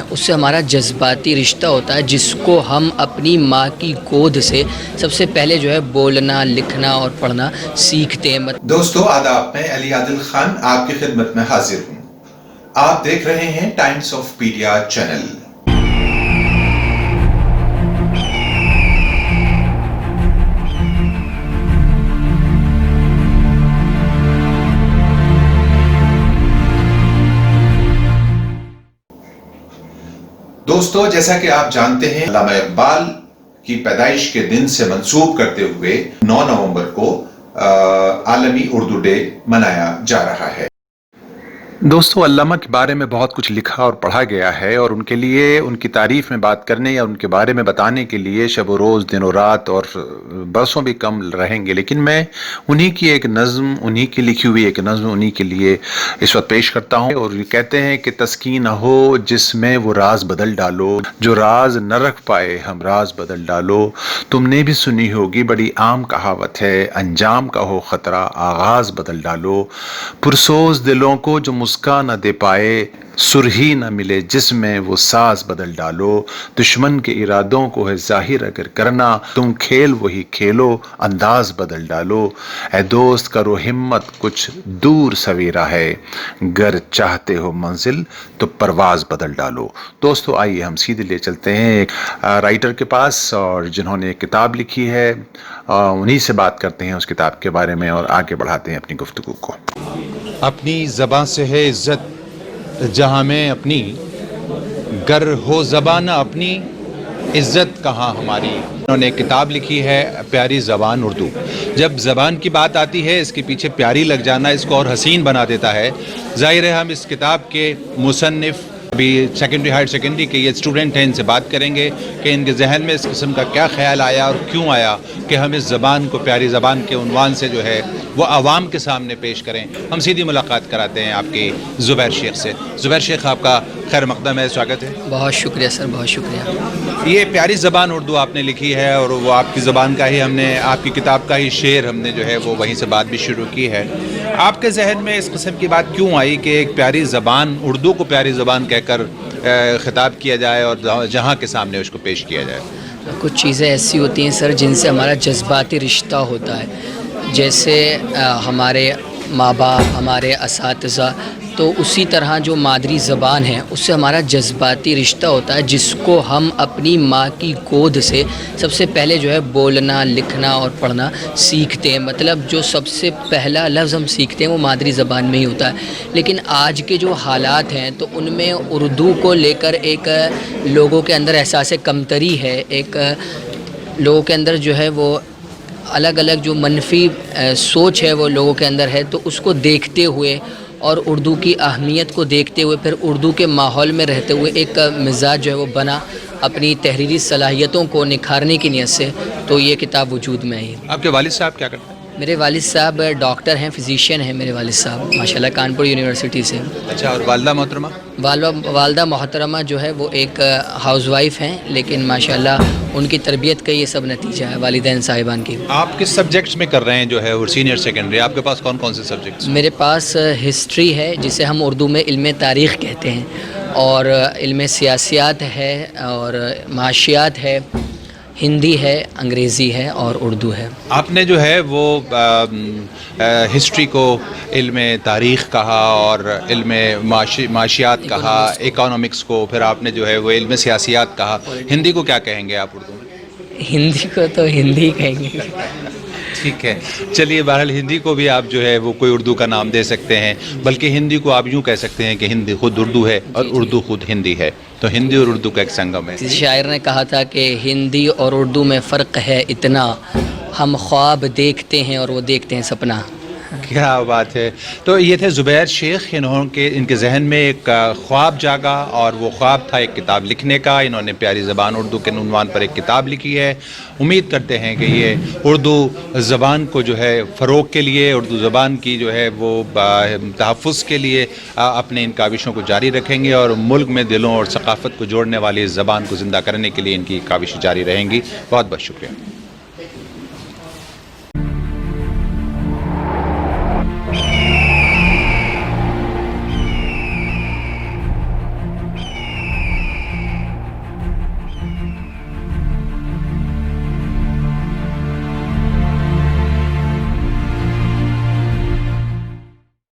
اس سے ہمارا جذباتی رشتہ ہوتا ہے، جس کو ہم اپنی ماں کی گود سے سب سے پہلے جو ہے بولنا، لکھنا اور پڑھنا سیکھتے ہیں۔ دوستو آداب، میں علی عادل خان آپ کی خدمت میں حاضر ہوں۔ آپ دیکھ رہے ہیں ٹائمز آف پیڈیا چینل۔ دوستو جیسا کہ آپ جانتے ہیں، علامہ اقبال کی پیدائش کے دن سے منسوب کرتے ہوئے 9 نومبر کو عالمی اردو ڈے منایا جا رہا ہے۔ دوستو علامہ کے بارے میں بہت کچھ لکھا اور پڑھا گیا ہے، اور ان کے لیے ان کی تعریف میں بات کرنے یا ان کے بارے میں بتانے کے لیے شب و روز، دن و رات اور برسوں بھی کم رہیں گے، لیکن میں انہی کی ایک نظم، انہی کی لکھی ہوئی ایک نظم انہی کے لیے اس وقت پیش کرتا ہوں۔ اور یہ کہتے ہیں کہ تسکین نہ ہو جس میں وہ راز بدل ڈالو، جو راز نہ رکھ پائے ہم راز بدل ڈالو۔ تم نے بھی سنی ہوگی بڑی عام کہاوت ہے، انجام کا ہو خطرہ آغاز بدل ڈالو۔ پرسوز دلوں کو جو مسکا نہ دے پائے، سرہی نہ ملے جس میں وہ ساز بدل ڈالو۔ دشمن کے ارادوں کو ہے ظاہر اگر کرنا، تم کھیل وہی کھیلو انداز بدل ڈالو۔ اے دوست کرو ہمت کچھ دور سویرا ہے، گر چاہتے ہو منزل تو پرواز بدل ڈالو۔ دوستو آئیے ہم سیدھے لے چلتے ہیں ایک رائٹر کے پاس، اور جنہوں نے ایک کتاب لکھی ہے انہی سے بات کرتے ہیں اس کتاب کے بارے میں، اور آگے بڑھاتے ہیں اپنی گفتگو کو۔ اپنی زباں سے ہے عزت جہاں میں اپنی، گر ہو زبان اپنی عزت کہاں ہماری۔ انہوں نے ایک کتاب لکھی ہے پیاری زبان اردو۔ جب زبان کی بات آتی ہے اس کے پیچھے پیاری لگ جانا اس کو اور حسین بنا دیتا ہے۔ ظاہر ہے ہم اس کتاب کے مصنف ابھی سیکنڈری ہائر سیکنڈری کے یہ اسٹوڈنٹ ہیں، ان سے بات کریں گے کہ ان کے ذہن میں اس قسم کا کیا خیال آیا اور کیوں آیا کہ ہم اس زبان کو پیاری زبان کے عنوان سے جو ہے وہ عوام کے سامنے پیش کریں۔ ہم سیدھی ملاقات کراتے ہیں آپ کی زبیر شیخ سے۔ زبیر شیخ آپ کا خیر مقدم ہے، سواگت ہے۔ بہت شکریہ سر، بہت شکریہ۔ یہ پیاری زبان اردو آپ نے لکھی ہے، اور وہ آپ کی زبان کا ہی ہم نے، آپ کی کتاب کا ہی شعر ہم نے جو ہے وہ وہیں سے بات بھی شروع کی ہے۔ آپ کے ذہن میں اس قسم کی بات کیوں آئی کہ ایک پیاری زبان اردو کو پیاری زبان کہہ کر خطاب کیا جائے اور جہاں کے سامنے اس کو پیش کیا جائے؟ کچھ چیزیں ایسی ہوتی ہیں سر جن سے ہمارا جذباتی رشتہ ہوتا ہے، جیسے ہمارے ماں باپ، ہمارے اساتذہ، تو اسی طرح جو مادری زبان ہے اس سے ہمارا جذباتی رشتہ ہوتا ہے، جس کو ہم اپنی ماں کی گود سے سب سے پہلے جو ہے بولنا، لکھنا اور پڑھنا سیکھتے ہیں۔ مطلب جو سب سے پہلا لفظ ہم سیکھتے ہیں وہ مادری زبان میں ہی ہوتا ہے۔ لیکن آج کے جو حالات ہیں تو ان میں اردو کو لے کر ایک لوگوں کے اندر احساس کمتری ہے، ایک لوگوں کے اندر جو ہے وہ الگ الگ جو منفی سوچ ہے وہ لوگوں کے اندر ہے۔ تو اس کو دیکھتے ہوئے اور اردو کی اہمیت کو دیکھتے ہوئے، پھر اردو کے ماحول میں رہتے ہوئے ایک مزاج جو ہے وہ بنا اپنی تحریری صلاحیتوں کو نکھارنے کی نیت سے، تو یہ کتاب وجود میں آئی۔ آپ کے والد صاحب کیا کرتے ہیں؟ میرے والد صاحب ڈاکٹر ہیں، فزیشین ہیں میرے والد صاحب، ماشاءاللہ کانپور یونیورسٹی سے۔ اچھا، اور والدہ محترمہ؟ والدہ محترمہ جو ہے وہ ایک ہاؤس وائف ہیں، لیکن ماشاءاللہ ان کی تربیت کا یہ سب نتیجہ ہے والدین صاحبان کی۔ آپ کس سبجیکٹس میں کر رہے ہیں جو ہے اور سینئر سیکنڈری؟ آپ کے پاس کون کون سے سبجیکٹس؟ میرے پاس ہسٹری ہے، جسے ہم اردو میں علم تاریخ کہتے ہیں، اور علم سیاسیات ہے، اور معاشیات ہے، ہندی ہے، انگریزی ہے اور اردو ہے۔ آپ نے جو ہے وہ ہسٹری کو علم تاریخ کہا، اور علم معاشیات کہا، اکانومکس کو پھر آپ نے جو ہے وہ علم سیاسیات کہا۔ ہندی کو کیا کہیں گے آپ اردو میں؟ ہندی کو تو ہندی کہیں گے۔ ٹھیک ہے، چلیے بہرحال ہندی کو بھی آپ جو ہے وہ کوئی اردو کا نام دے سکتے ہیں، بلکہ ہندی کو آپ یوں کہہ سکتے ہیں کہ ہندی خود اردو ہے اور اردو خود ہندی ہے، تو ہندی اور اردو کا ایک سنگم ہے۔ کسی شاعر نے کہا تھا کہ ہندی اور اردو میں فرق ہے اتنا، ہم خواب دیکھتے ہیں اور وہ دیکھتے ہیں سپنا۔ کیا بات ہے۔ تو یہ تھے زبیر شیخ، ان کے ذہن میں ایک خواب جاگا، اور وہ خواب تھا ایک کتاب لکھنے کا۔ انہوں نے پیاری زبان اردو کے عنوان پر ایک کتاب لکھی ہے۔ امید کرتے ہیں کہ یہ اردو زبان کو جو ہے فروغ کے لیے، اردو زبان کی جو ہے وہ تحفظ کے لیے اپنے ان کاوشوں کو جاری رکھیں گے، اور ملک میں دلوں اور ثقافت کو جوڑنے والی اس زبان کو زندہ کرنے کے لیے ان کی کاوشیں جاری رہیں گی۔ بہت بہت شکریہ۔